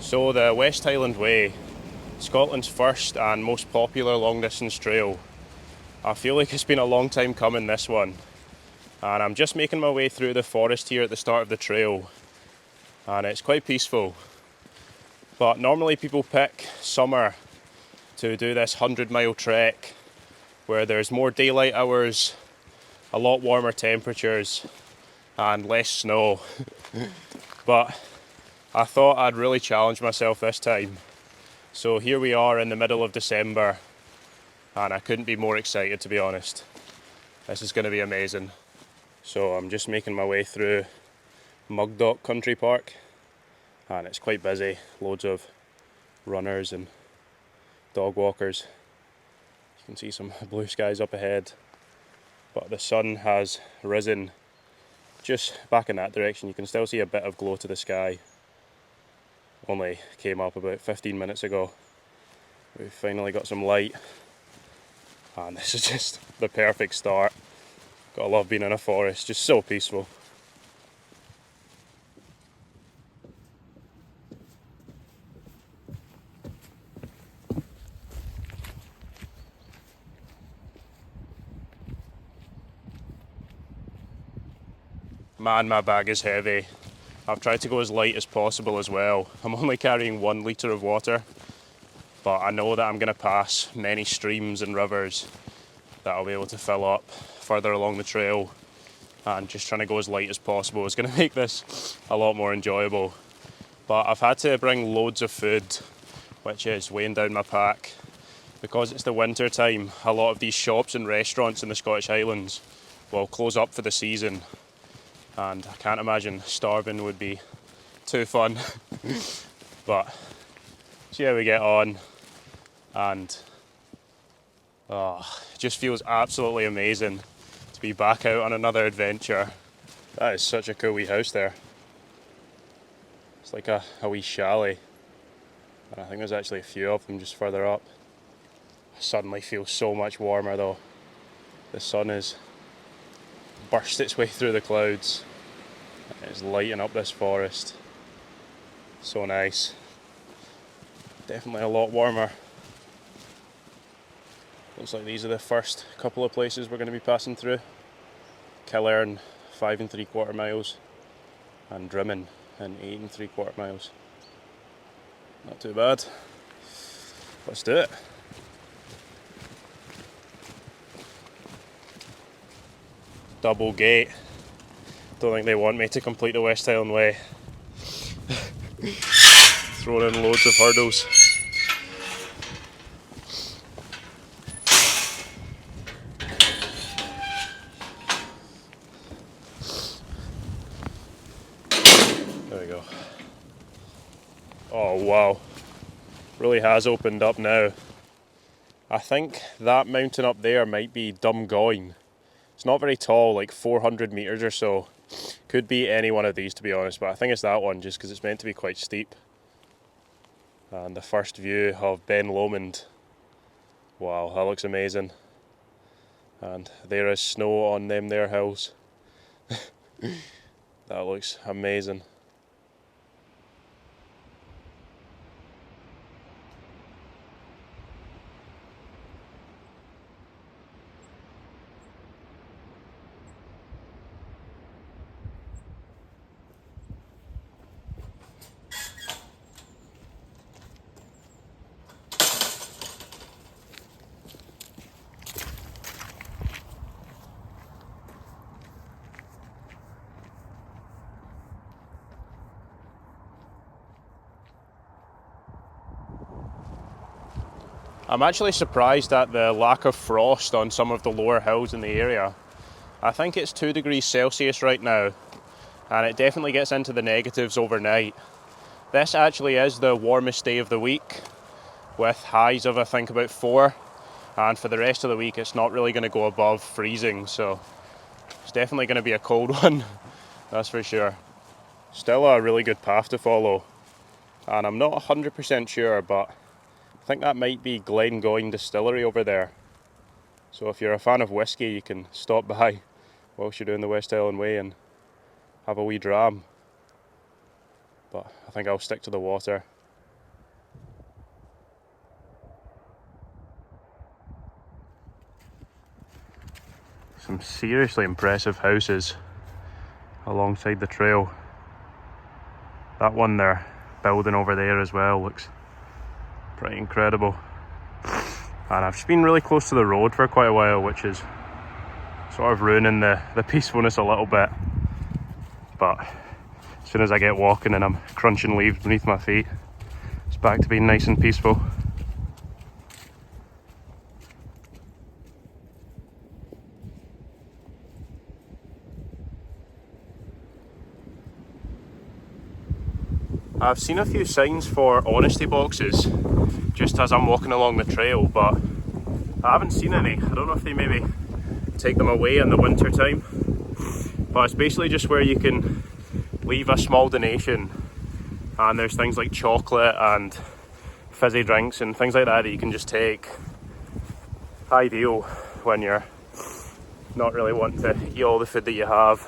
So the West Highland Way, Scotland's first and most popular long distance trail. I feel like it's been a long time coming, this one. And I'm just making my way through the forest here at the start of the trail. And it's quite peaceful. But normally people pick summer to do this 100-mile trek where there's more daylight hours, a lot warmer temperatures and less snow. But I thought I'd really challenge myself this time. So here we are in the middle of December and I couldn't be more excited, to be honest. This is going to be amazing. So I'm just making my way through Mugdock Country Park and it's quite busy, loads of runners and dog walkers. You can see some blue skies up ahead, but the sun has risen just back in that direction. You can still see a bit of glow to the sky. Only came up about 15 minutes ago. We've finally got some light and this is just the perfect start. Gotta love being in a forest, just so peaceful. Man, my bag is heavy. I've tried to go as light as possible as well. I'm only carrying 1 litre of water, but I know that I'm going to pass many streams and rivers that I'll be able to fill up further along the trail, and just trying to go as light as possible is going to make this a lot more enjoyable. But I've had to bring loads of food, which is weighing down my pack. Because it's the winter time, a lot of these shops and restaurants in the Scottish Highlands will close up for the season, and I can't imagine starving would be too fun. But see how we get on, and it just feels absolutely amazing to be back out on another adventure. That is such a cool wee house there. It's like a wee chalet, and I think there's actually a few of them just further up. I suddenly feel so much warmer though. The sun has burst its way through the clouds. It's lighting up this forest. So nice. Definitely a lot warmer. Looks like these are the first couple of places we're going to be passing through. Killearn, 5 3/4 miles, and Drimmen in 8 3/4 miles. Not too bad. Let's do it. Double gate. Don't think they want me to complete the West Highland Way. Throwing in loads of hurdles. There we go. Oh wow, really has opened up now. I think that mountain up there might be Dumgoyne. It's not very tall, like 400 metres or so. Could be any one of these, to be honest, but I think it's that one just because it's meant to be quite steep. And the first view of Ben Lomond. Wow, that looks amazing. And there is snow on them there hills. That looks amazing. I'm actually surprised at the lack of frost on some of the lower hills in the area. I think it's 2 degrees Celsius right now, and it definitely gets into the negatives overnight. This actually is the warmest day of the week, with highs of I think about 4, and for the rest of the week it's not really going to go above freezing, so it's definitely going to be a cold one, that's for sure. Still a really good path to follow, and I'm not 100% sure, but I think that might be Glengoyne Distillery over there. So if you're a fan of whiskey, you can stop by whilst you're doing the West Highland Way and have a wee dram. But I think I'll stick to the water. Some seriously impressive houses alongside the trail. That one they're building over there as well looks pretty incredible. And I've just been really close to the road for quite a while, which is sort of ruining the peacefulness a little bit. But as soon as I get walking and I'm crunching leaves beneath my feet, it's back to being nice and peaceful. I've seen a few signs for honesty boxes just as I'm walking along the trail, but I haven't seen any. I don't know if they maybe take them away in the winter time, but it's basically just where you can leave a small donation, and there's things like chocolate and fizzy drinks and things like that you can just take. Ideal when you're not really wanting to eat all the food that you have.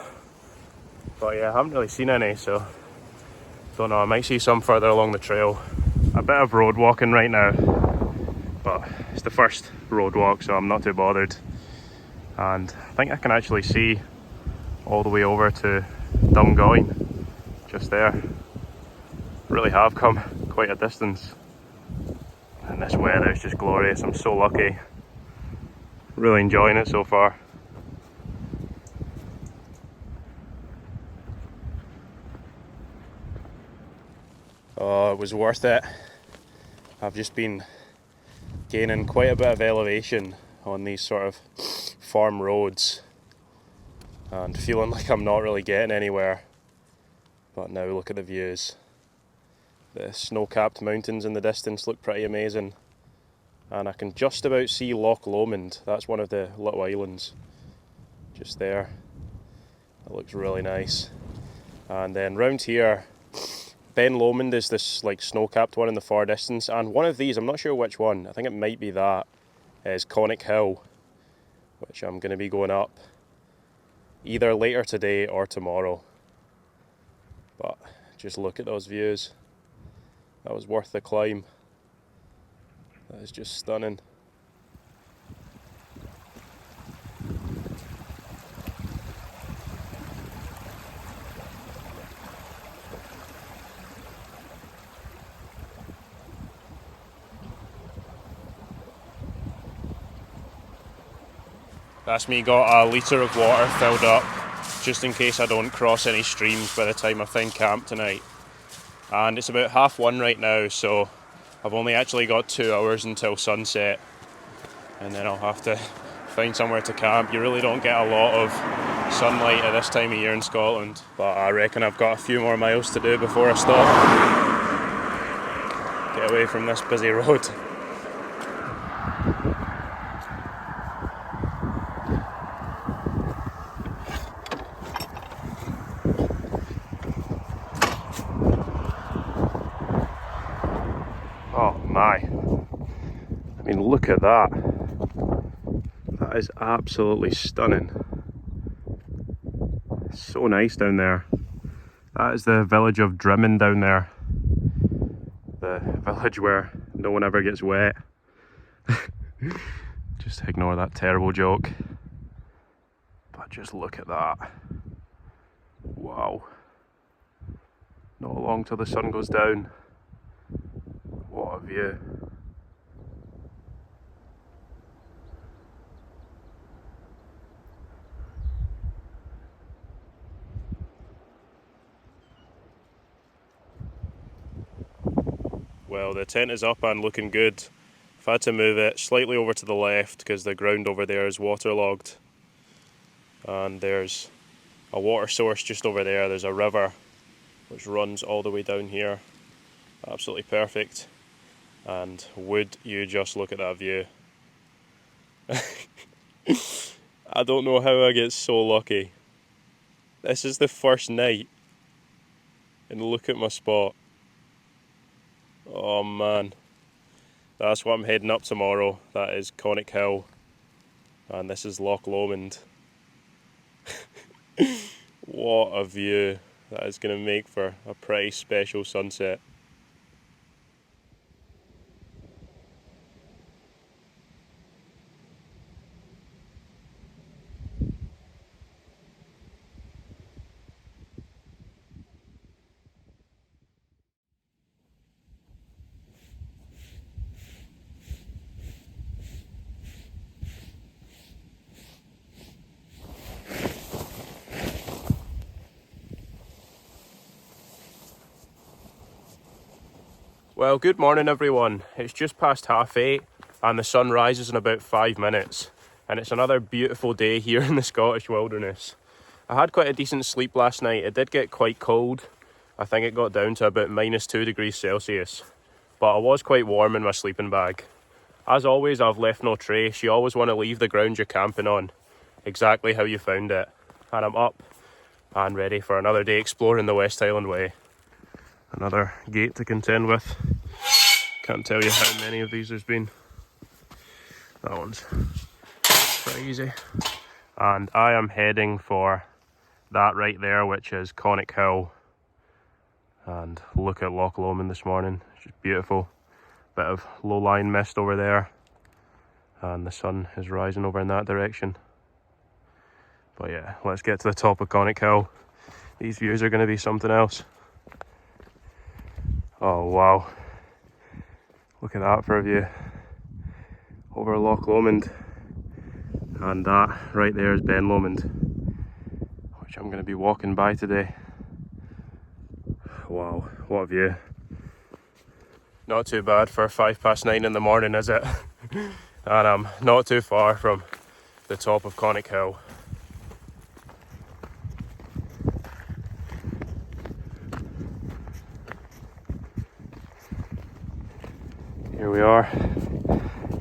But yeah, I haven't really seen any, so don't know, I might see some further along the trail. A bit of road walking right now, but it's the first road walk, so I'm not too bothered. And I think I can actually see all the way over to Dumgoyne, just there. Really have come quite a distance. And this weather is just glorious, I'm so lucky. Really enjoying it so far. Oh, it was worth it. I've just been gaining quite a bit of elevation on these sort of farm roads and feeling like I'm not really getting anywhere. But now look at the views. The snow-capped mountains in the distance look pretty amazing. And I can just about see Loch Lomond. That's one of the little islands just there. That looks really nice. And then round here, Ben Lomond is this like snow-capped one in the far distance, and one of these, I'm not sure which one, I think it might be that, is Conic Hill, which I'm going to be going up either later today or tomorrow. But just look at those views. That was worth the climb. That is just stunning. That's me got a litre of water filled up just in case I don't cross any streams by the time I find camp tonight. And it's about 1:30 right now, so I've only actually got 2 hours until sunset, and then I'll have to find somewhere to camp. You really don't get a lot of sunlight at this time of year in Scotland, but I reckon I've got a few more miles to do before I stop. Get away from this busy road. Oh my, I mean look at that. That is absolutely stunning. It's so nice down there. That is the village of Drimmen down there. The village where no one ever gets wet. Just ignore that terrible joke. But just look at that. Wow. Not long till the sun goes down. What a view. Well, the tent is up and looking good. I've had to move it slightly over to the left because the ground over there is waterlogged. And there's a water source just over there. There's a river which runs all the way down here. Absolutely perfect. And would you just look at that view? I don't know how I get so lucky. This is the first night, and look at my spot. Oh man, that's what I'm heading up tomorrow. That is Conic Hill, and this is Loch Lomond. What a view. That is going to make for a pretty special sunset. Well, good morning everyone. It's just past 8:30 and the sun rises in about 5 minutes. And it's another beautiful day here in the Scottish wilderness. I had quite a decent sleep last night. It did get quite cold. I think it got down to about -2 degrees Celsius. But I was quite warm in my sleeping bag. As always, I've left no trace. You always want to leave the ground you're camping on exactly how you found it. And I'm up and ready for another day exploring the West Highland Way. Another gate to contend with. Can't tell you how many of these there's been. That one's pretty easy. And I am heading for that right there, which is Conic Hill. And look at Loch Lomond this morning. It's just beautiful. Bit of low-lying mist over there. And the sun is rising over in that direction. But yeah, let's get to the top of Conic Hill. These views are going to be something else. Oh wow. Look at that for a view. Over Loch Lomond. And that right there is Ben Lomond, which I'm going to be walking by today. Wow, what a view. Not too bad for 9:05 in the morning, is it? And I'm not too far from the top of Conic Hill. Here we are,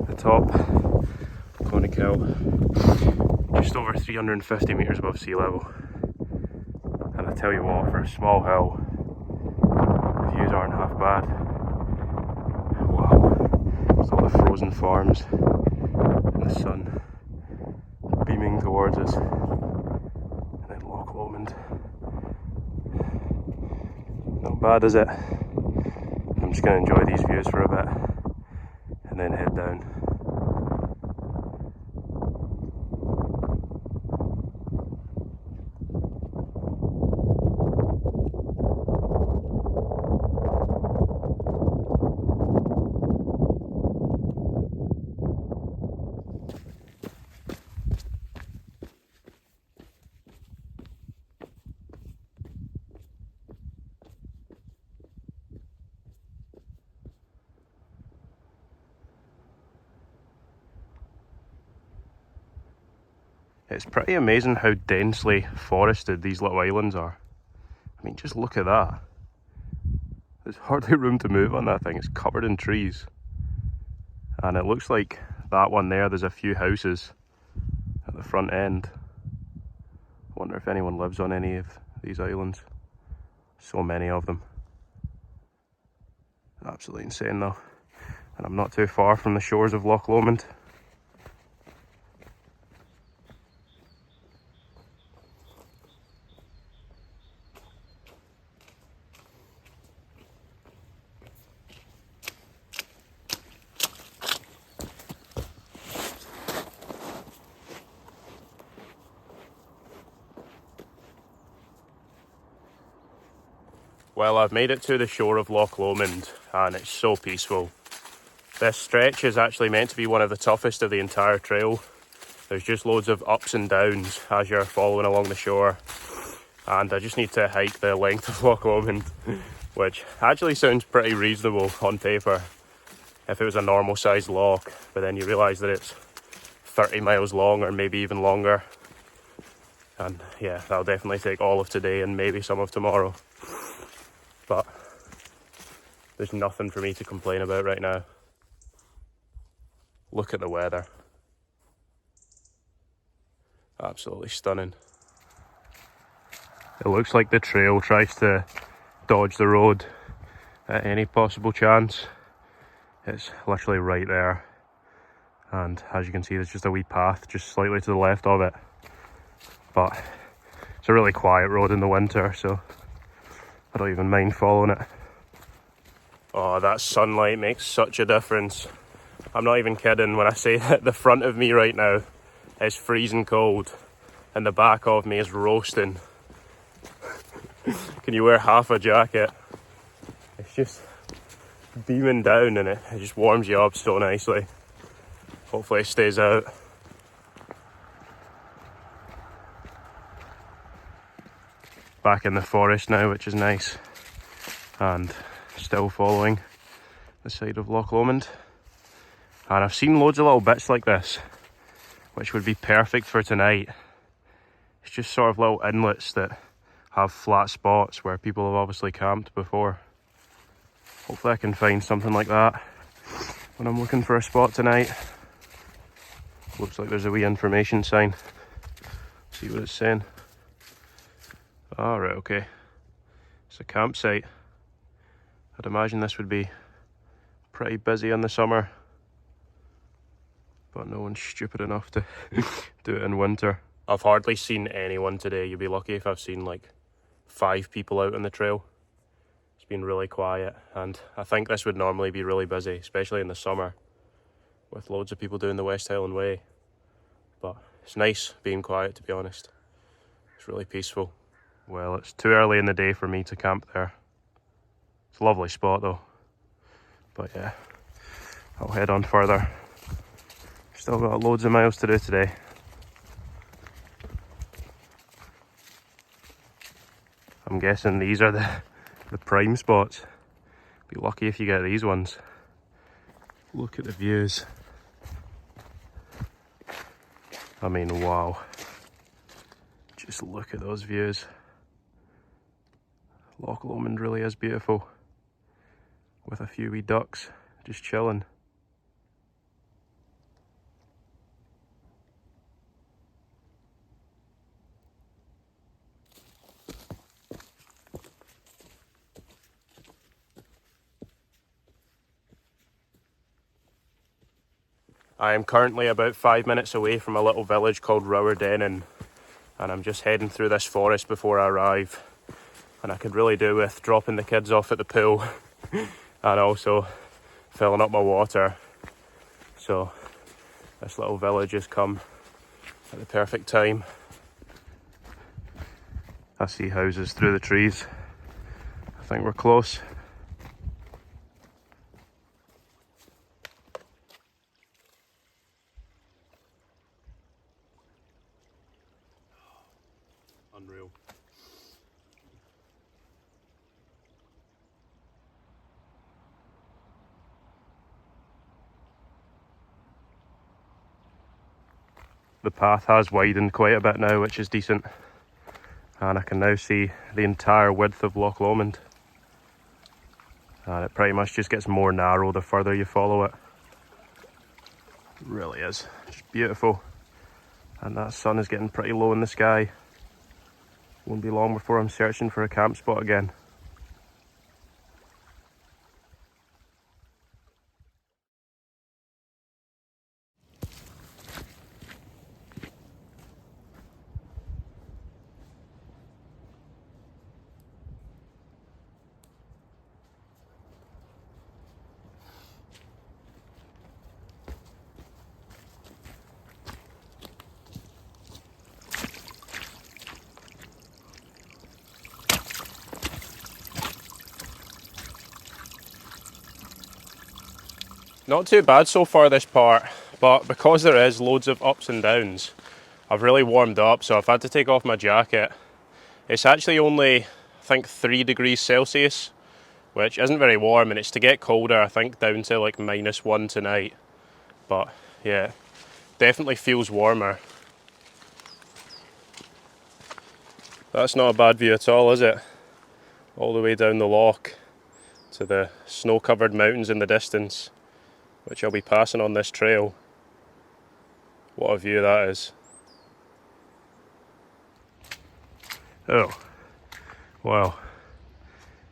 the top of Conic Hill, just over 350 metres above sea level. And I tell you what, for a small hill, the views aren't half bad. Wow, there's all the frozen farms and the sun beaming towards us. And then Loch Lomond. Not bad, is it? I'm just going to enjoy these views for a bit and then head down. It's pretty amazing how densely forested these little islands are. I mean, just look at that. There's hardly room to move on that thing. It's covered in trees. And it looks like that one there's a few houses at the front end. I wonder if anyone lives on any of these islands. So many of them. Absolutely insane though. And I'm not too far from the shores of Loch Lomond. Well, I've made it to the shore of Loch Lomond and it's so peaceful. This stretch is actually meant to be one of the toughest of the entire trail. There's just loads of ups and downs as you're following along the shore. And I just need to hike the length of Loch Lomond, which actually sounds pretty reasonable on paper if it was a normal sized loch, but then you realise that it's 30 miles long or maybe even longer. And yeah, that'll definitely take all of today and maybe some of tomorrow. But there's nothing for me to complain about right now. Look at the weather. Absolutely stunning. It looks like the trail tries to dodge the road at any possible chance. It's literally right there. And as you can see, there's just a wee path just slightly to the left of it. But it's a really quiet road in the winter, so I don't even mind following it. Oh, that sunlight makes such a difference. I'm not even kidding when I say that the front of me right now is freezing cold and the back of me is roasting. Can you wear half a jacket? It's just beaming down and it just warms you up so nicely. Hopefully it stays out. Back in the forest now, which is nice, and still following the side of Loch Lomond. And I've seen loads of little bits like this, which would be perfect for tonight. It's just sort of little inlets that have flat spots where people have obviously camped before. Hopefully I can find something like that when I'm looking for a spot tonight. Looks like there's a wee information sign. See what it's saying. Alright, okay. It's a campsite. I'd imagine this would be pretty busy in the summer, but no one's stupid enough to do it in winter. I've hardly seen anyone today. You'll be lucky if I've seen like 5 people out on the trail. It's been really quiet, and I think this would normally be really busy, especially in the summer, with loads of people doing the West Highland Way. But it's nice being quiet, to be honest. It's really peaceful. Well, it's too early in the day for me to camp there. It's a lovely spot though. But yeah, I'll head on further. Still got loads of miles to do today. I'm guessing these are the prime spots. Be lucky if you get these ones. Look at the views. I mean, wow. Just look at those views. Loch Lomond really is beautiful. With a few wee ducks just chilling. I am currently about 5 minutes away from a little village called Rowerdennan, and I'm just heading through this forest before I arrive. And I could really do with dropping the kids off at the pool and also filling up my water. So this little village has come at the perfect time. I see houses through the trees. I think we're close. Unreal. The path has widened quite a bit now, which is decent. And I can now see the entire width of Loch Lomond. And it pretty much just gets more narrow the further you follow it. It really is. Just beautiful. And that sun is getting pretty low in the sky. Won't be long before I'm searching for a camp spot again. Not too bad so far this part, but because there is loads of ups and downs, I've really warmed up, so I've had to take off my jacket. It's actually only, I think, 3 degrees Celsius, which isn't very warm, and it's to get colder, I think, down to like -1 tonight. But yeah, definitely feels warmer. That's not a bad view at all, is it? All the way down the loch to the snow-covered mountains in the distance, which I'll be passing on this trail. What a view that is. Oh, wow.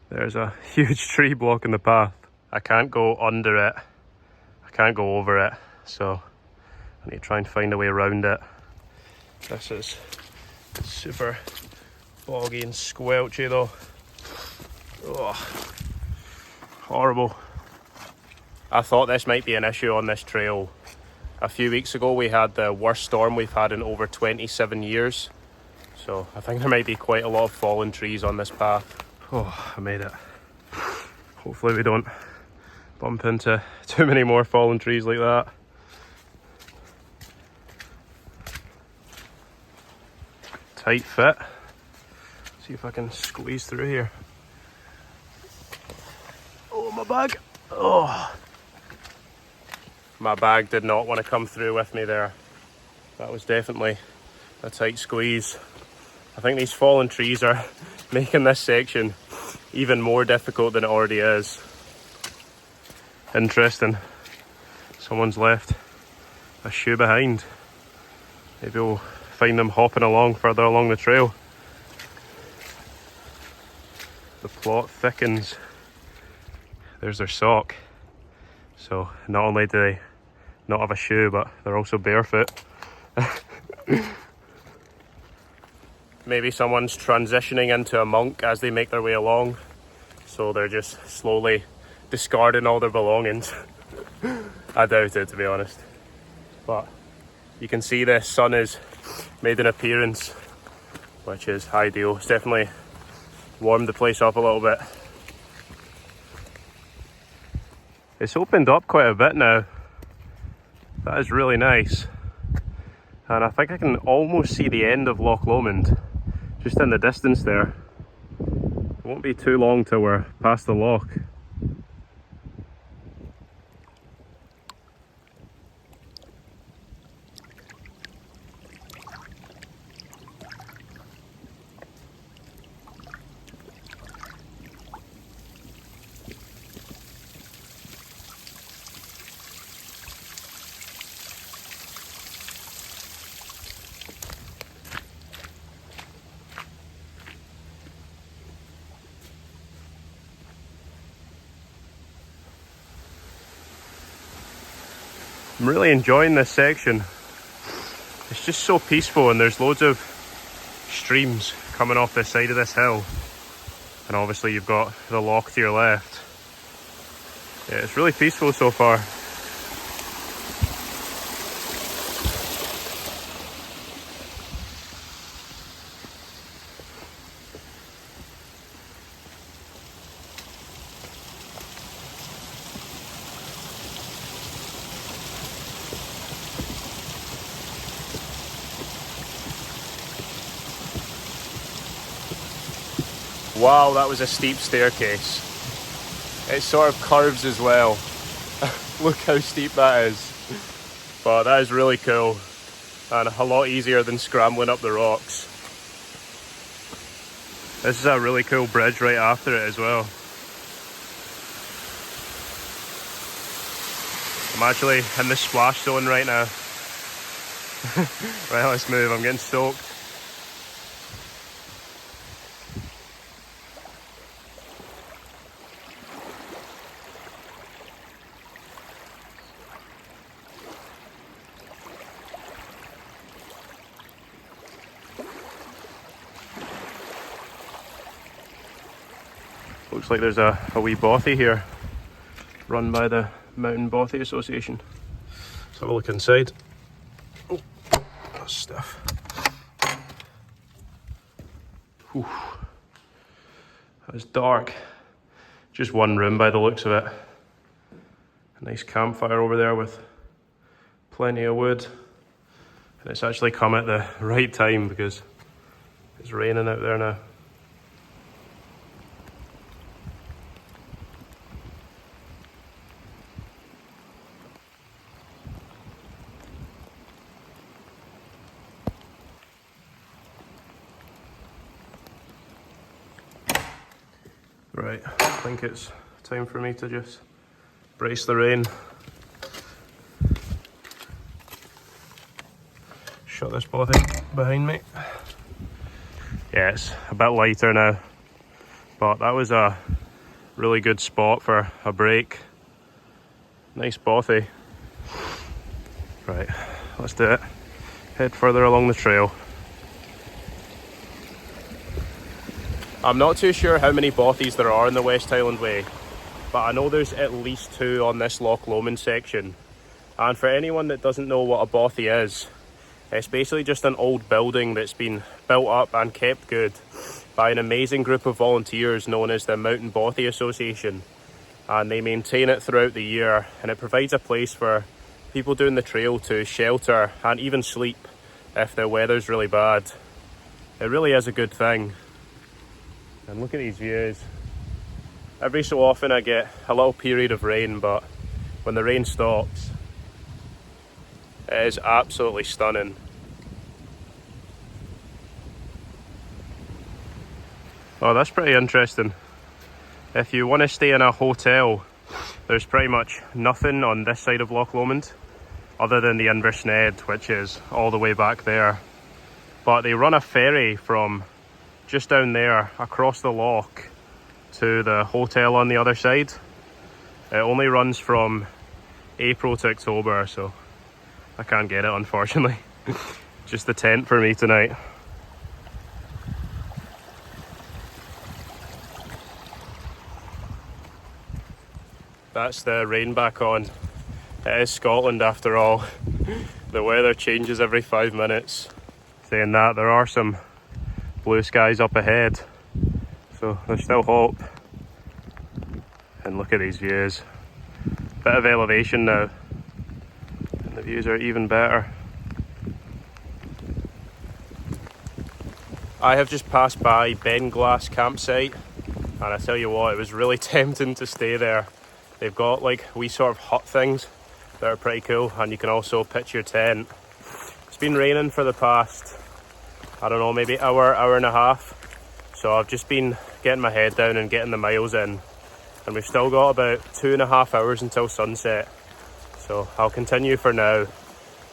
There's a huge tree blocking the path. I can't go under it. I can't go over it. So I need to try and find a way around it. This is super boggy and squelchy though. Oh, horrible. I thought this might be an issue on this trail. A few weeks ago we had the worst storm we've had in over 27 years. So I think there might be quite a lot of fallen trees on this path. Oh, I made it. Hopefully we don't bump into too many more fallen trees like that. Tight fit. See if I can squeeze through here. Oh, my bag. Oh, my bag did not want to come through with me there. That was definitely a tight squeeze. I think these fallen trees are making this section even more difficult than it already is. Interesting. Someone's left a shoe behind. Maybe we'll find them hopping along further along the trail. The plot thickens. There's their sock. So not only do they not have a shoe, but they're also barefoot. Maybe someone's transitioning into a monk as they make their way along. So they're just slowly discarding all their belongings. I doubt it, to be honest. But you can see the sun has made an appearance, which is ideal. It's definitely warmed the place up a little bit. It's opened up quite a bit now. That is really nice. And I think I can almost see the end of Loch Lomond just in the distance there. It won't be too long till we're past the loch. I'm really enjoying this section. It's just so peaceful, and there's loads of streams coming off this side of this hill. And obviously you've got the loch to your left. Yeah, it's really peaceful so far. Wow, that was a steep staircase. It sort of curves as well. Look how steep that is. But that is really cool and a lot easier than scrambling up the rocks. This is a really cool bridge right after it as well. I'm actually in the splash zone right now. Right, let's move. I'm getting soaked. Looks like there's a wee bothy here, run by the Mountain Bothy Association. Let's have a look inside. Oh, that's stuff. Whew. That's dark. Just one room by the looks of it. A nice campfire over there with plenty of wood. And it's actually come at the right time because it's raining out there now. Right, I think it's time for me to just brace the rain. Shut this bothy behind me. Yeah, it's a bit lighter now, but that was a really good spot for a break. Nice bothy. Right, let's do it. Head further along the trail. I'm not too sure how many bothies there are in the West Highland Way, but I know there's at least 2 on this Loch Lomond section. And for anyone that doesn't know what a bothy is, it's basically just an old building that's been built up and kept good by an amazing group of volunteers known as the Mountain Bothy Association. And they maintain it throughout the year, and it provides a place for people doing the trail to shelter and even sleep if the weather's really bad. It really is a good thing. And look at these views. Every so often I get a little period of rain, but when the rain stops, it is absolutely stunning. Oh, that's pretty interesting. If you want to stay in a hotel, there's pretty much nothing on this side of Loch Lomond other than the Inversned, which is all the way back there. But they run a ferry from just down there across the loch to the hotel on the other side. It only runs from April to October, so I can't get it, unfortunately. Just the tent for me tonight. That's the rain back on. It is Scotland after all. The weather changes every 5 minutes. Saying that, there are some blue skies up ahead, so there's still hope. And look at these views. Bit of elevation now, and the views are even better. I have just passed by Benglass campsite, and I tell you what, it was really tempting to stay there. They've got like wee sort of hut things that are pretty cool, and you can also pitch your tent. It's been raining for the past, I don't know, maybe hour and a half. So I've just been getting my head down and getting the miles in. And we've still got about 2.5 hours until sunset. So I'll continue for now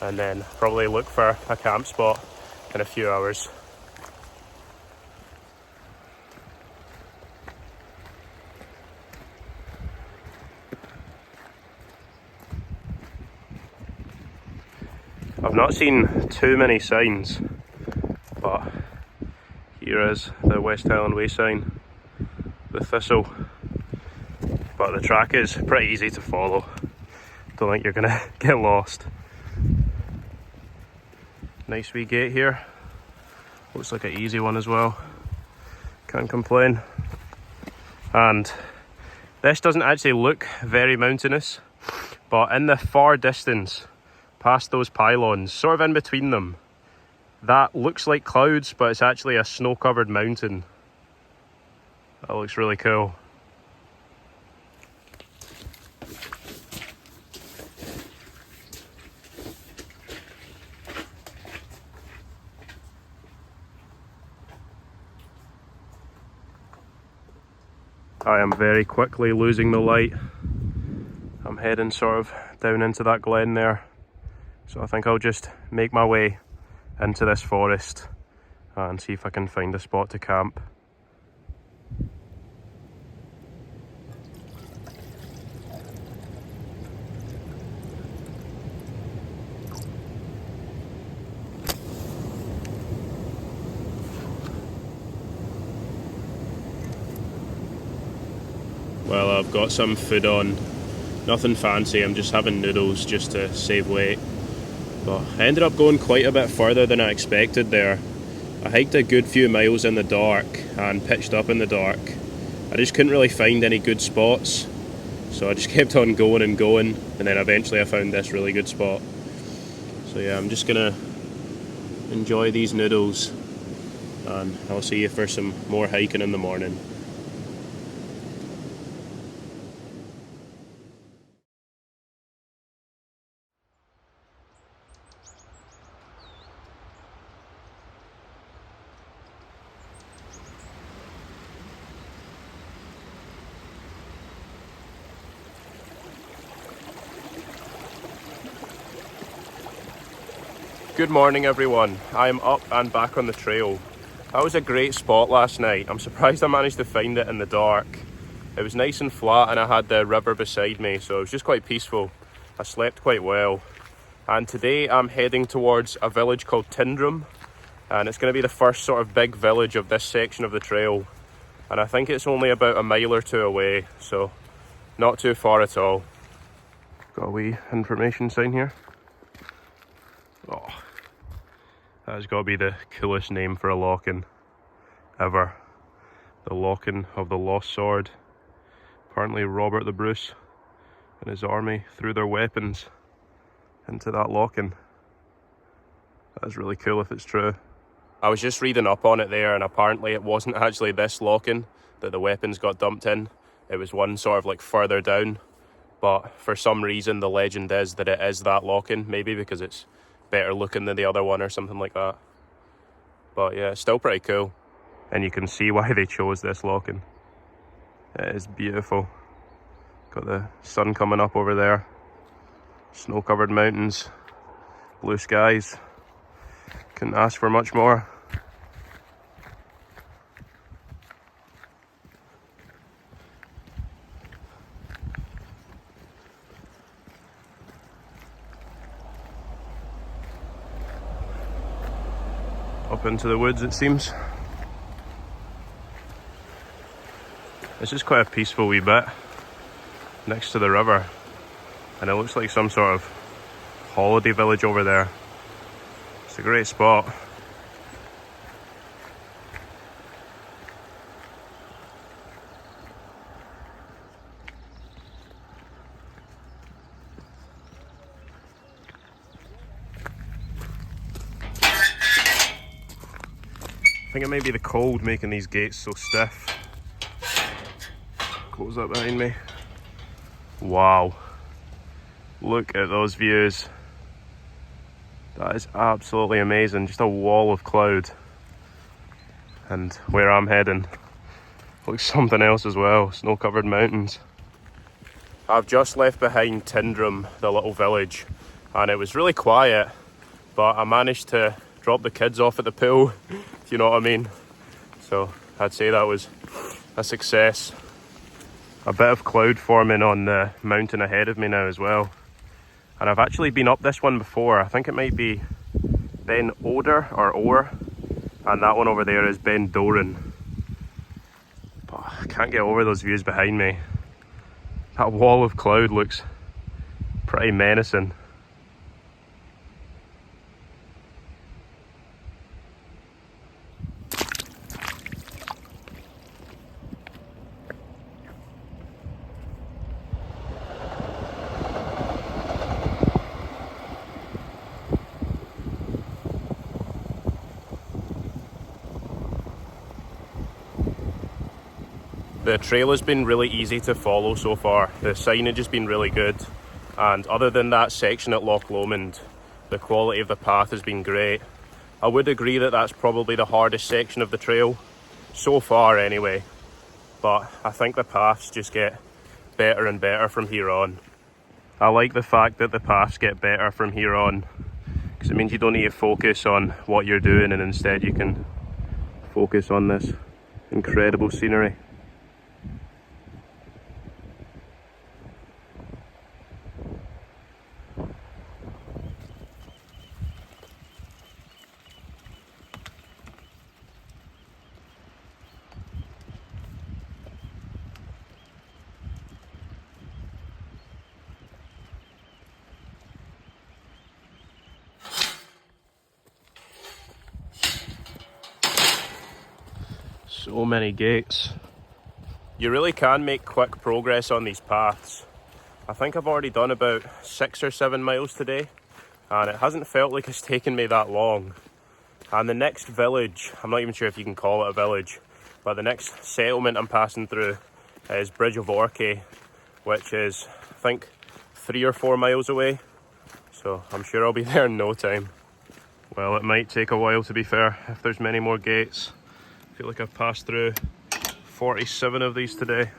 and then probably look for a camp spot in a few hours. I've not seen too many signs, but here is the West Highland Way sign, the thistle. But the track is pretty easy to follow. Don't think you're gonna get lost. Nice wee gate here. Looks like an easy one as well. Can't complain. And this doesn't actually look very mountainous, but in the far distance, past those pylons, sort of in between them, that looks like clouds, but it's actually a snow-covered mountain. That looks really cool. I am very quickly losing the light. I'm heading sort of down into that glen there. So I think I'll just make my way into this forest and see if I can find a spot to camp. Well, I've got some food on. Nothing fancy, I'm just having noodles just to save weight. But I ended up going quite a bit further than I expected there. I hiked a good few miles in the dark and pitched up in the dark. I just couldn't really find any good spots, so I just kept on going, and then eventually I found this really good spot. So yeah, I'm just gonna enjoy these noodles and I'll see you for some more hiking in the morning. Good morning everyone, I'm up and back on the trail. That was a great spot last night. I'm surprised I managed to find it in the dark. It was nice and flat and I had the river beside me, so it was just quite peaceful. I slept quite well. And today I'm heading towards a village called Tyndrum, and it's going to be the first sort of big village of this section of the trail. And I think it's only about a mile or two away, so not too far at all. Got a wee information sign here. Oh, that's got to be the coolest name for a loch-in ever. The loch-in of the Lost Sword. Apparently Robert the Bruce and his army threw their weapons into that loch-in. That's really cool if it's true. I was just reading up on it there, and apparently it wasn't actually this loch-in that the weapons got dumped in. it was one sort of like further down, but for some reason the legend is that it is that lock-in, maybe because it's better looking than the other one or something like that. But yeah, it's still pretty cool. And you can see why they chose this lock-in. It is beautiful. Got the sun coming up over there. Snow-covered mountains. Blue skies. Couldn't ask for much more. Up into the woods, it seems. This is quite a peaceful wee bit next to the river, and it looks like some sort of holiday village over there. It's a great spot. I think it may be the cold making these gates so stiff. Close that behind me. Wow. Look at those views. That is absolutely amazing. Just a wall of cloud. And where I'm heading looks something else as well. Snow-covered mountains. I've just left behind Tyndrum, the little village, and it was really quiet, but I managed to drop the kids off at the pool, if you know what I mean. So I'd say that was a success. A bit of cloud forming on the mountain ahead of me now as well. And I've actually been up this one before. I think it might be Ben Oder or Orr, and that one over there is Ben Doran. But I can't get over those views behind me. That wall of cloud looks pretty menacing. The trail has been really easy to follow so far. The signage has been really good, and other than that section at Loch Lomond, the quality of the path has been great. I would agree that that's probably the hardest section of the trail, so far anyway, but I think the paths just get better and better from here on. I like the fact that the paths get better from here on, because it means you don't need to focus on what you're doing, and instead you can focus on this incredible scenery. So many gates. You really can make quick progress on these paths. I think I've already done about 6 or 7 miles today, and it hasn't felt like it's taken me that long. And the next village, I'm not even sure if you can call it a village, but the next settlement I'm passing through is Bridge of Orchay, which is, I think, 3 or 4 miles away. So I'm sure I'll be there in no time. Well, it might take a while, to be fair, if there's many more gates. I feel like I've passed through 47 of these today.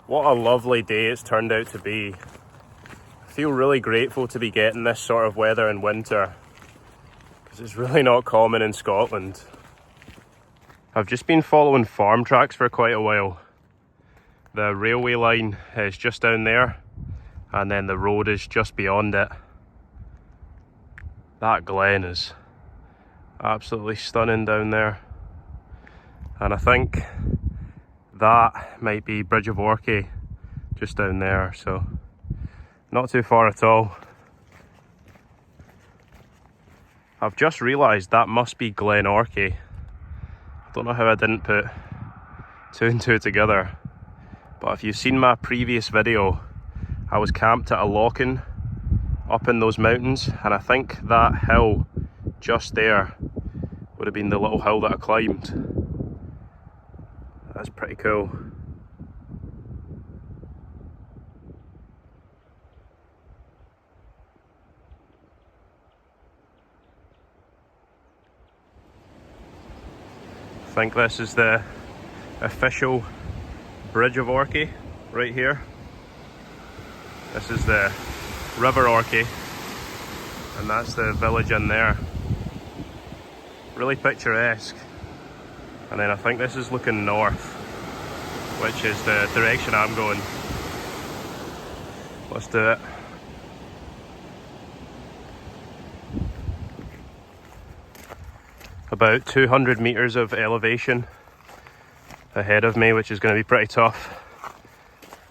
What a lovely day it's turned out to be. I feel really grateful to be getting this sort of weather in winter, because it's really not common in Scotland. I've just been following farm tracks for quite a while. The railway line is just down there, and then the road is just beyond it. That glen is absolutely stunning down there. And I think that might be Bridge of Orchay just down there, so not too far at all. I've just realised that must be Glen Orchy. I don't know how I didn't put two and two together, but if you've seen my previous video, I was camped at a lock-in up in those mountains, and I think that hill just there would have been the little hill that I climbed. That's pretty cool. I think this is the official Bridge of Orchy right here. This is the River Orchy, and that's the village in there. Really picturesque. And then I think this is looking north, which is the direction I'm going. Let's do it. About 200 meters of elevation ahead of me, which is going to be pretty tough,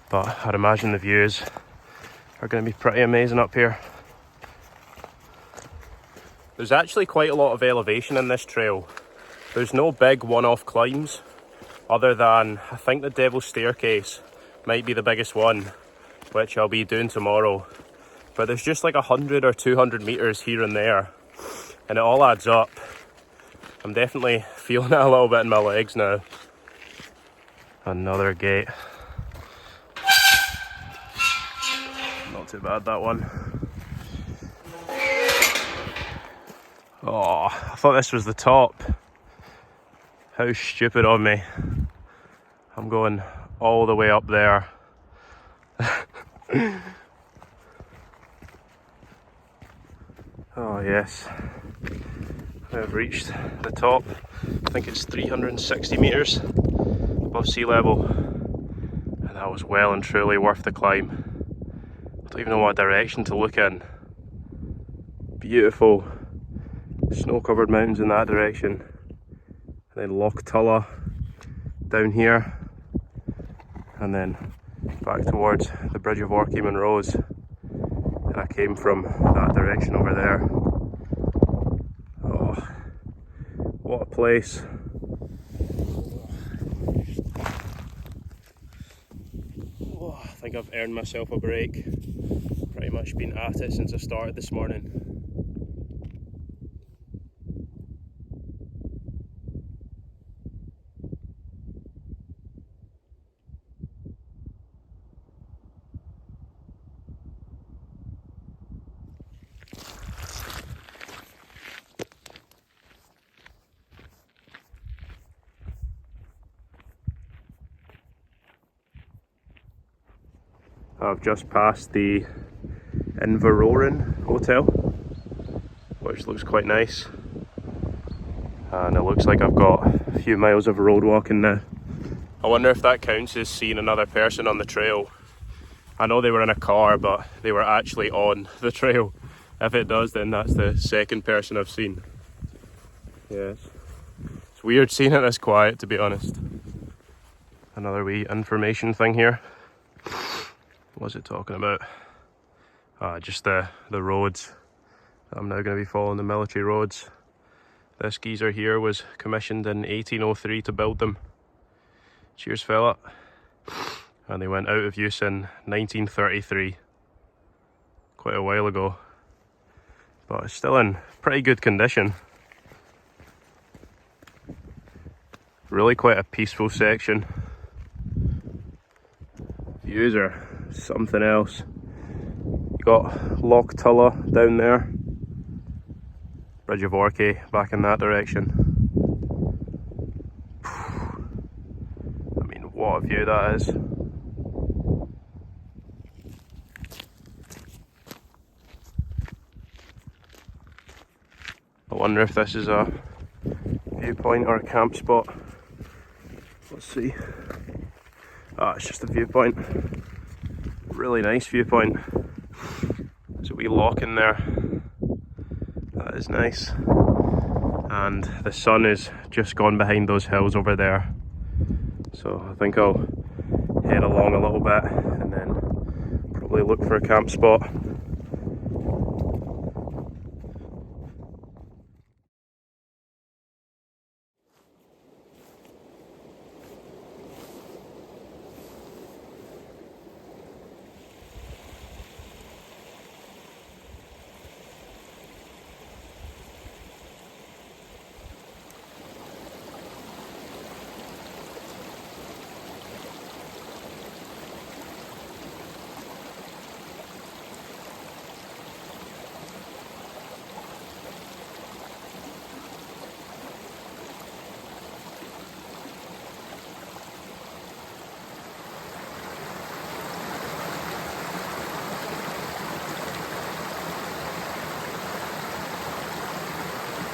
but I'd imagine the views are going to be pretty amazing up here. There's actually quite a lot of elevation in this trail. There's no big one-off climbs, other than I think the Devil's Staircase might be the biggest one, which I'll be doing tomorrow. But there's just like 100 or 200 meters here and there, and it all adds up. I'm definitely feeling it a little bit in my legs now. Another gate. Not too bad, that one. Oh, I thought this was the top. How stupid of me. I'm going all the way up there. Oh yes. I've reached the top. I think it's 360 meters above sea level, and that was well and truly worth the climb. I don't even know what direction to look in. Beautiful snow-covered mountains in that direction, and then Loch Tulla down here, and then back towards the Bridge of Orchy Monrose, and I came from that direction over there. Oh, what a place. Oh, I think I've earned myself a break. Pretty much been at it since I started this morning. I've just passed the Inveroran Hotel, which looks quite nice, and it looks like I've got a few miles of road walking now. I wonder if that counts as seeing another person on the trail. I know they were in a car, but they were actually on the trail. If it does, then that's the second person I've seen. Yes, it's weird seeing it this quiet, to be honest. Another wee information thing here. What's it talking about? Just the roads. I'm now going to be following the military roads. This geezer here was commissioned in 1803 to build them. Cheers, fella. And they went out of use in 1933. Quite a while ago. But it's still in pretty good condition. Really quite a peaceful section. Views are something else. You got Loch Tulla down there, Bridge of Orchy back in that direction. I mean, what a view that is. I wonder if this is a viewpoint or a camp spot. Let's see. It's just a viewpoint. Really nice viewpoint. There's a wee lock in there. That is nice. And the sun is just gone behind those hills over there. So I think I'll head along a little bit and then probably look for a camp spot.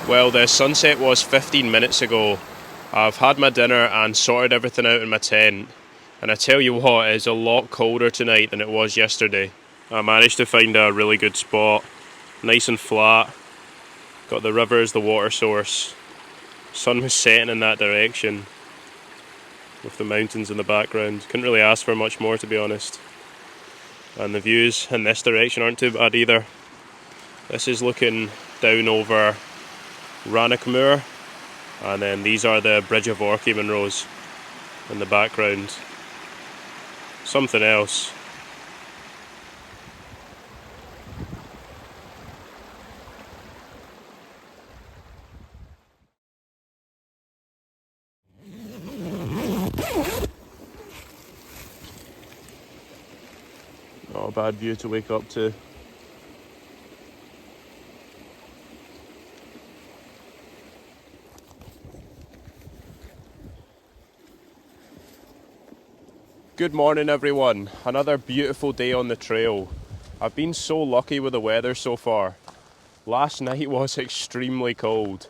Well, the sunset was 15 minutes ago. I've had my dinner and sorted everything out in my tent, and I tell you what, it's a lot colder tonight than it was yesterday. I managed to find a really good spot, nice and flat, got the river as the water source. Sun was setting in that direction with the mountains in the background. Couldn't really ask for much more, to be honest. And the views in this direction aren't too bad either. This is looking down over Rannochmoor, and then these are the Bridge of Orchy Monroes in the background. Something else. Not a bad view to wake up to. Good morning everyone, another beautiful day on the trail. I've been so lucky with the weather so far. Last night was extremely cold.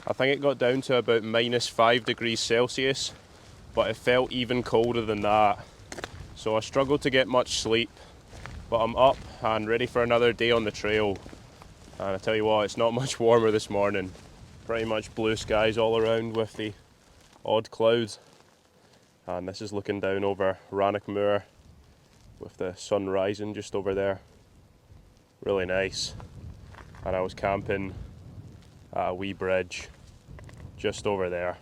I think it got down to about -5 degrees Celsius, but it felt even colder than that. So I struggled to get much sleep, but I'm up and ready for another day on the trail. And I tell you what, it's not much warmer this morning. Pretty much blue skies all around with the odd clouds. And this is looking down over Rannochmoor with the sun rising just over there. Really nice. And I was camping at a wee bridge just over there.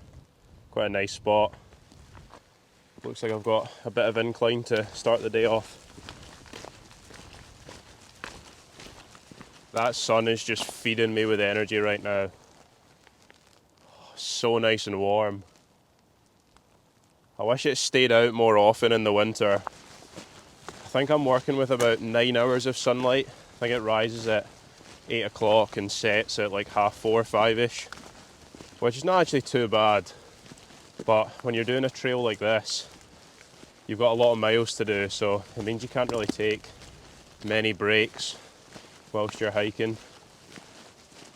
Quite a nice spot. Looks like I've got a bit of incline to start the day off. That sun is just feeding me with energy right now. So nice and warm. I wish it stayed out more often in the winter. I think I'm working with about 9 hours of sunlight. I think it rises at 8 o'clock and sets at like 4:30, 5ish, which is not actually too bad. But when you're doing a trail like this, you've got a lot of miles to do, so it means you can't really take many breaks whilst you're hiking.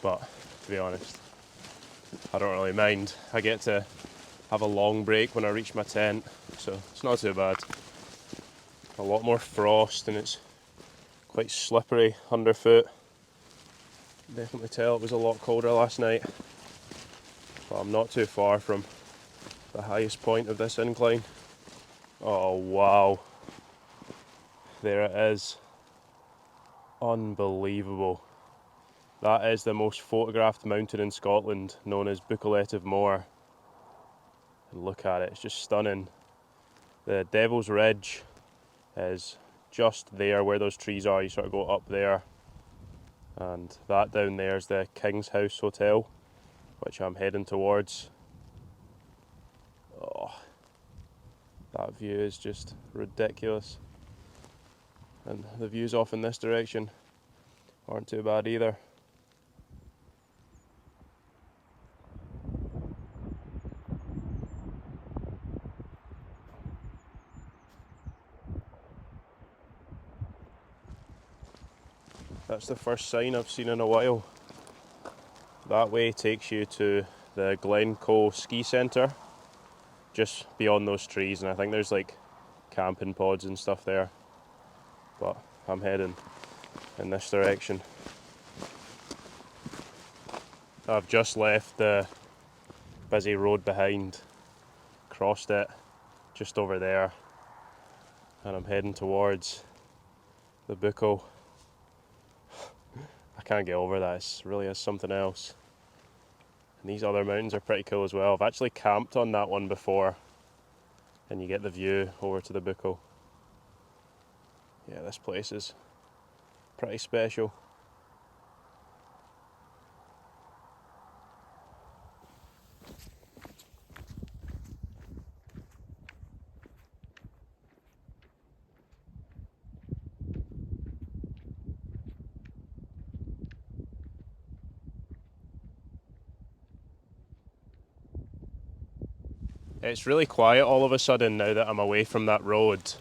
But to be honest, I don't really mind. I get to have a long break when I reach my tent, so it's not too bad. A lot more frost and it's quite slippery underfoot. Definitely tell it was a lot colder last night, but I'm not too far from the highest point of this incline. Oh wow, there it is. Unbelievable. That is the most photographed mountain in Scotland, known as Buccleuch Moor. And look at it, it's just stunning. The Devil's Ridge is just there where those trees are. You sort of go up there, and that down there is the King's House Hotel, which I'm heading towards. Oh, that view is just ridiculous. And the views off in this direction aren't too bad either. That's the first sign I've seen in a while. That way takes you to the Glencoe Ski Centre, just beyond those trees, and I think there's like camping pods and stuff there. But I'm heading in this direction. I've just left the busy road behind, crossed it just over there, and I'm heading towards the Buccleuch. I can't get over that, it really is something else. And these other mountains are pretty cool as well. I've actually camped on that one before, and you get the view over to the Buccleuch. Yeah, this place is pretty special. It's really quiet all of a sudden now that I'm away from that road,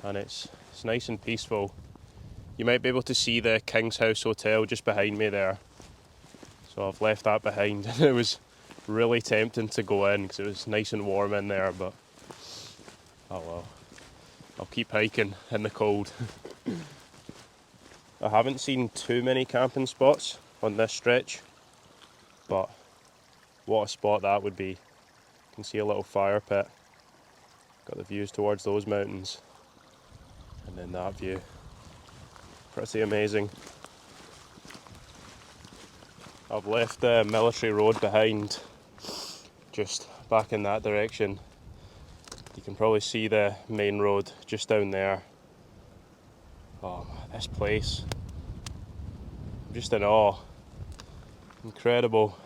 and it's nice and peaceful. You might be able to see the King's House Hotel just behind me there. So I've left that behind, and it was really tempting to go in because it was nice and warm in there, but oh well, I'll keep hiking in the cold. I haven't seen too many camping spots on this stretch, but what a spot that would be. You can see a little fire pit, got the views towards those mountains, and then that view, pretty amazing. I've left the military road behind, just back in that direction. You can probably see the main road just down there. Oh, this place, I'm just in awe. Incredible.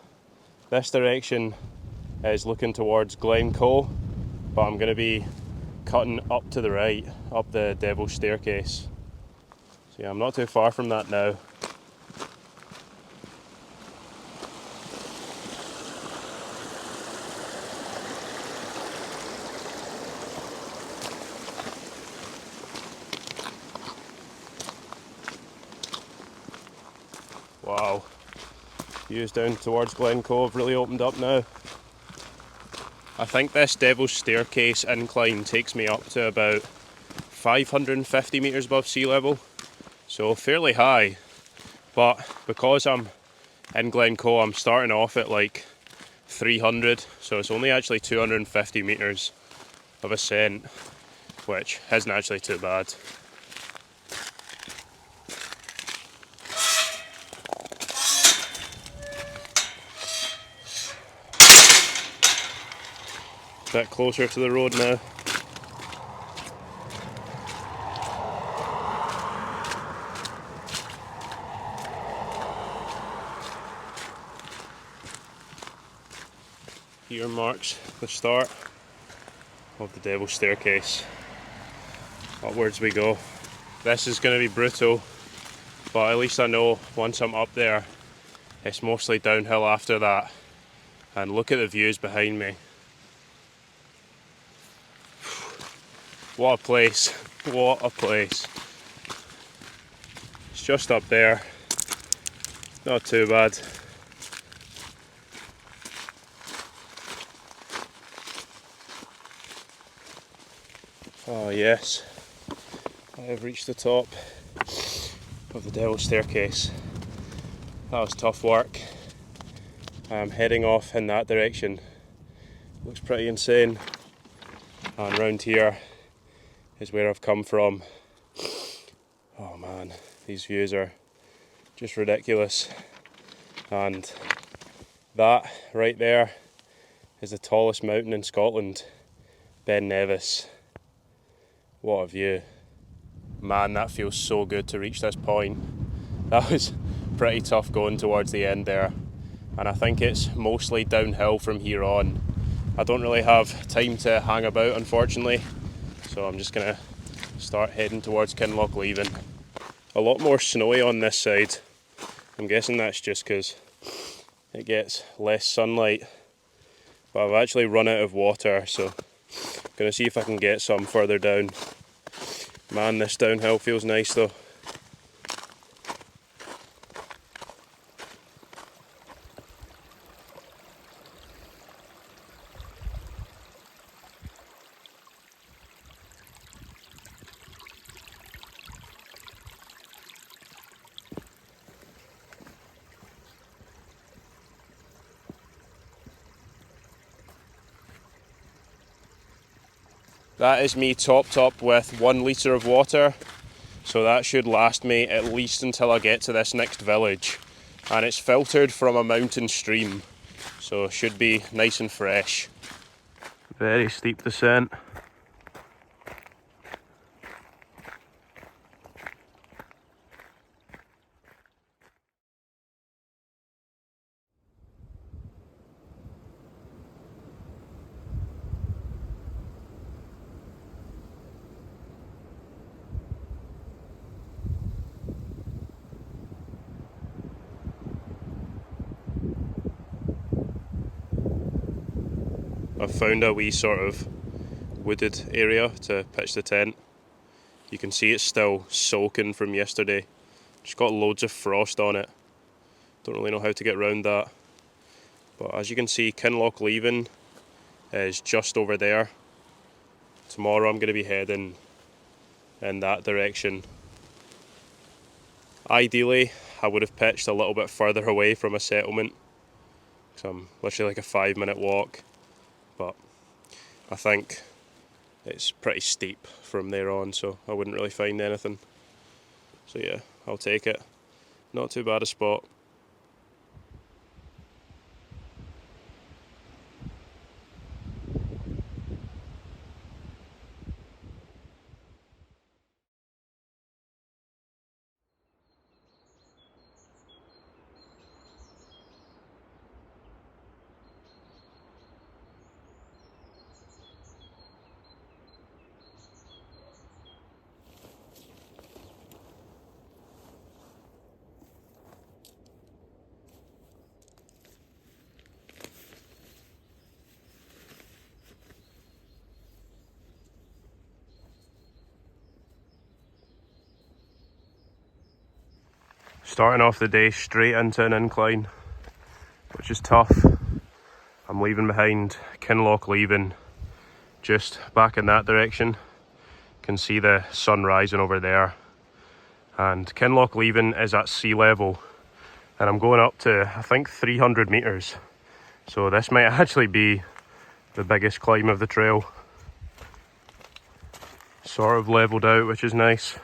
This direction is looking towards Glencoe, but I'm going to be cutting up to the right, up the Devil's Staircase. So yeah, I'm not too far from that now. Wow, views down towards Glencoe have really opened up now. I think this Devil's Staircase incline takes me up to about 550 metres above sea level, so fairly high, but because I'm in Glencoe I'm starting off at like 300, so it's only actually 250 metres of ascent, which isn't actually too bad. Bit closer to the road now. Here marks the start of the Devil's Staircase. Upwards we go. This is going to be brutal, but at least I know once I'm up there it's mostly downhill after that. And look at the views behind me. What a place, what a place. It's just up there, not too bad. Oh yes, I have reached the top of the Devil's Staircase. That was tough work. I'm heading off in that direction. Looks pretty insane. And round here is where I've come from. Oh man, these views are just ridiculous. And that right there is the tallest mountain in Scotland, Ben Nevis. What a view. Man, that feels so good to reach this point. That was pretty tough going towards the end there, and I think it's mostly downhill from here on. I don't really have time to hang about, unfortunately, so I'm just gonna start heading towards Kinlochleven. A lot more snowy on this side. I'm guessing that's just because it gets less sunlight, but I've actually run out of water, so I'm gonna see if I can get some further down. Man, this downhill feels nice though. That is me topped up with 1 litre of water, so that should last me at least until I get to this next village. And it's filtered from a mountain stream, so it should be nice and fresh. Very steep descent. I've found a wee sort of wooded area to pitch the tent. You can see it's still soaking from yesterday. Just got loads of frost on it. Don't really know how to get around that. But as you can see, Kinloch Leaving is just over there. Tomorrow I'm going to be heading in that direction. Ideally, I would have pitched a little bit further away from a settlement, because I'm literally like a 5-minute walk, but I think it's pretty steep from there on, so I wouldn't really find anything. So yeah, I'll take it. Not too bad a spot. Starting off the day straight into an incline, which is tough. I'm leaving behind Kinloch Leaving, just back in that direction. Can see the sun rising over there. And Kinloch Leaving is at sea level, and I'm going up to, I think, 300 metres. So this might actually be the biggest climb of the trail. Sort of levelled out, which is nice.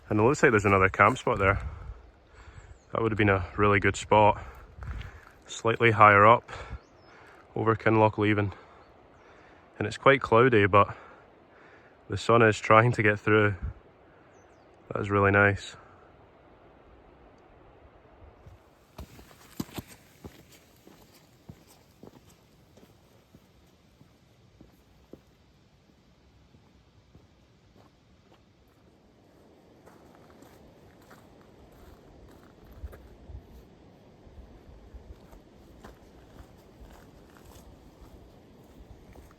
And it looks like there's another camp spot there. That would have been a really good spot. Slightly higher up, over Kinloch Leaving. And it's quite cloudy, but the sun is trying to get through. That is really nice.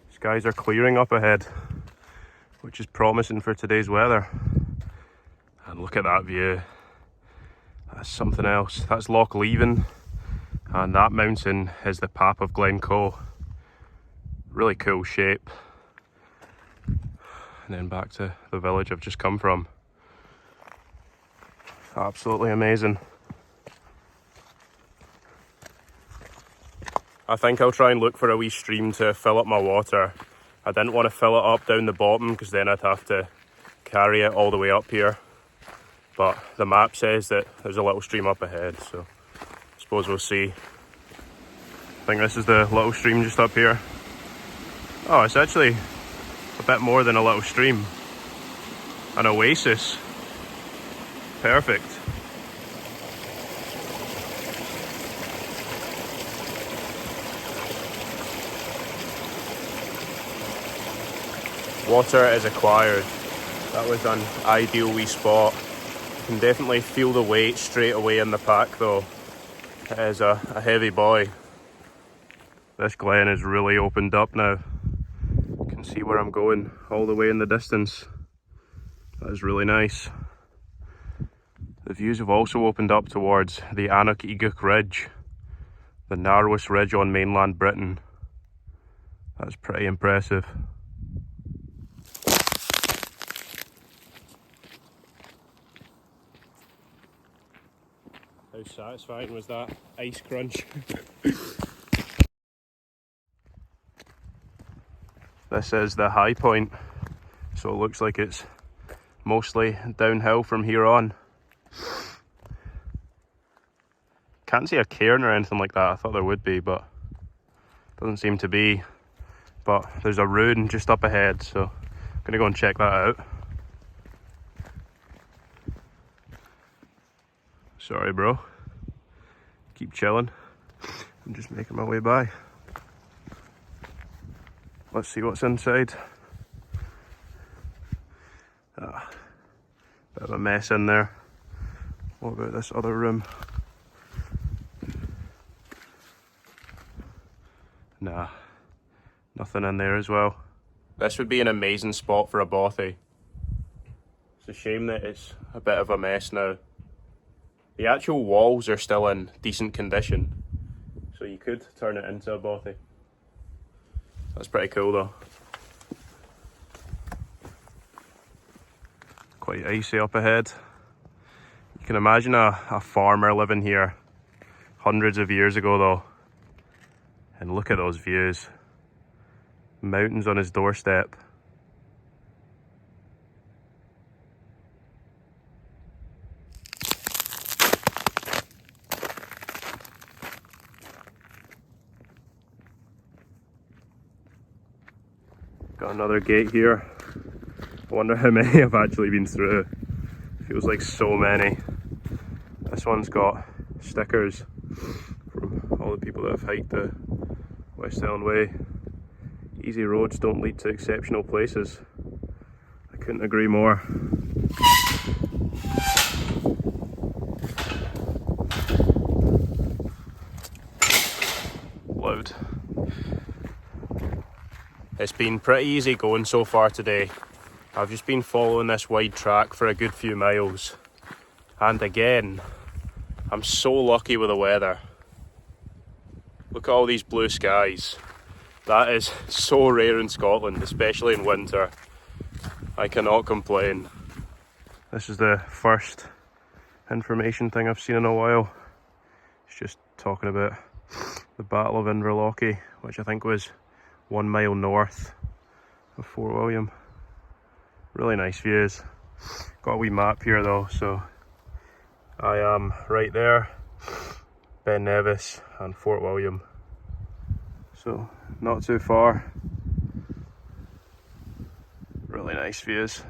Skies are clearing up ahead, which is promising for today's weather. And look at that view. That's something else. That's Loch Leaving, and that mountain is the Pap of Glencoe. Really cool shape. And then back to the village I've just come from. Absolutely amazing. I think I'll try and look for a wee stream to fill up my water. I didn't want to fill it up down the bottom, because then I'd have to carry it all the way up here. But the map says that there's a little stream up ahead, so I suppose we'll see. I think this is the little stream just up here. Oh, it's actually a bit more than a little stream. An oasis. Perfect. Water is acquired. That was an ideal wee spot. You can definitely feel the weight straight away in the pack though. It is a heavy boy. This glen is really opened up now. You can see where I'm going all the way in the distance. That is really nice. The views have also opened up towards the Anach Egach Ridge, the narrowest ridge on mainland Britain. That's pretty impressive. How satisfying was that ice crunch? This is the high point, so it looks like it's mostly downhill from here on. Can't see a cairn or anything like that. I thought there would be, but doesn't seem to be. But there's a ruin just up ahead, so I'm gonna go and check that out. Sorry bro, keep chilling. I'm just making my way by. Let's see what's inside. Bit of a mess in there. What about this other room? Nah, nothing in there as well. This would be an amazing spot for a bothy. It's a shame that it's a bit of a mess now. The actual walls are still in decent condition, so you could turn it into a bothy. That's pretty cool though. Quite icy up ahead. You can imagine a farmer living here hundreds of years ago though. And look at those views. Mountains on his doorstep. Got another gate here. I wonder how many have actually been through. Feels like so many. This one's got stickers from all the people that have hiked the West Highland Way. Easy roads don't lead to exceptional places. I couldn't agree more. Loud. It's been pretty easy going so far today. I've just been following this wide track for a good few miles. And again, I'm so lucky with the weather. Look at all these blue skies. That is so rare in Scotland, especially in winter. I cannot complain. This is the first information thing I've seen in a while. It's just talking about the Battle of Inverlochy, which I think was 1 mile north of Fort William. Really nice views. Got a wee map here though, so I am right there, Ben Nevis and Fort William. So not too far. Really nice views.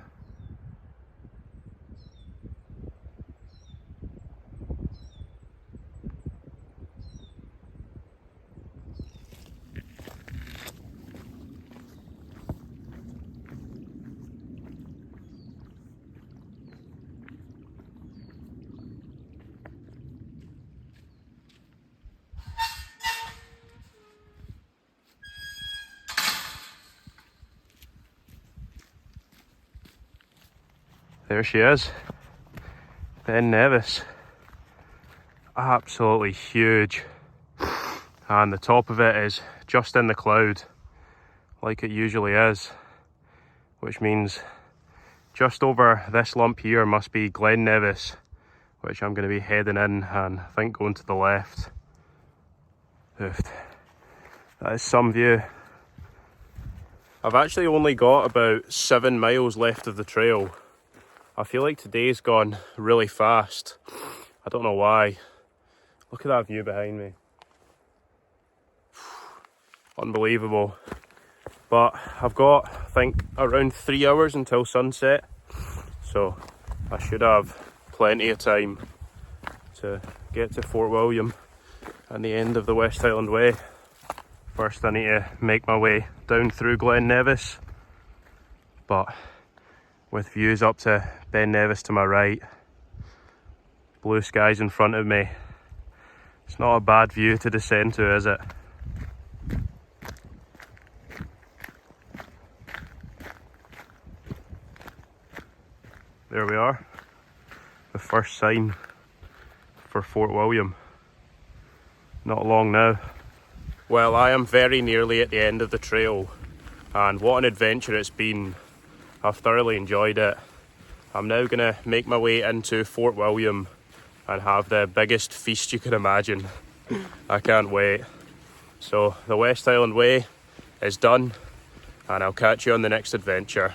There she is, Ben Nevis. Absolutely huge. And the top of it is just in the cloud, like it usually is. Which means just over this lump here must be Glen Nevis, which I'm going to be heading in and I think going to the left. Oof. That is some view. I've actually only got about 7 miles left of the trail. I feel like today's gone really fast. I don't know why. Look at that view behind me. Unbelievable. But I've got, I think, around 3 hours until sunset. So I should have plenty of time to get to Fort William and the end of the West Highland Way. First I need to make my way down through Glen Nevis. But with views up to Ben Nevis to my right, blue skies in front of me, it's not a bad view to descend to, is it? There we are, the first sign for Fort William. Not long now. Well, I am very nearly at the end of the trail, and what an adventure it's been. I've thoroughly enjoyed it. I'm now going to make my way into Fort William and have the biggest feast you can imagine. I can't wait. So the West Highland Way is done, and I'll catch you on the next adventure.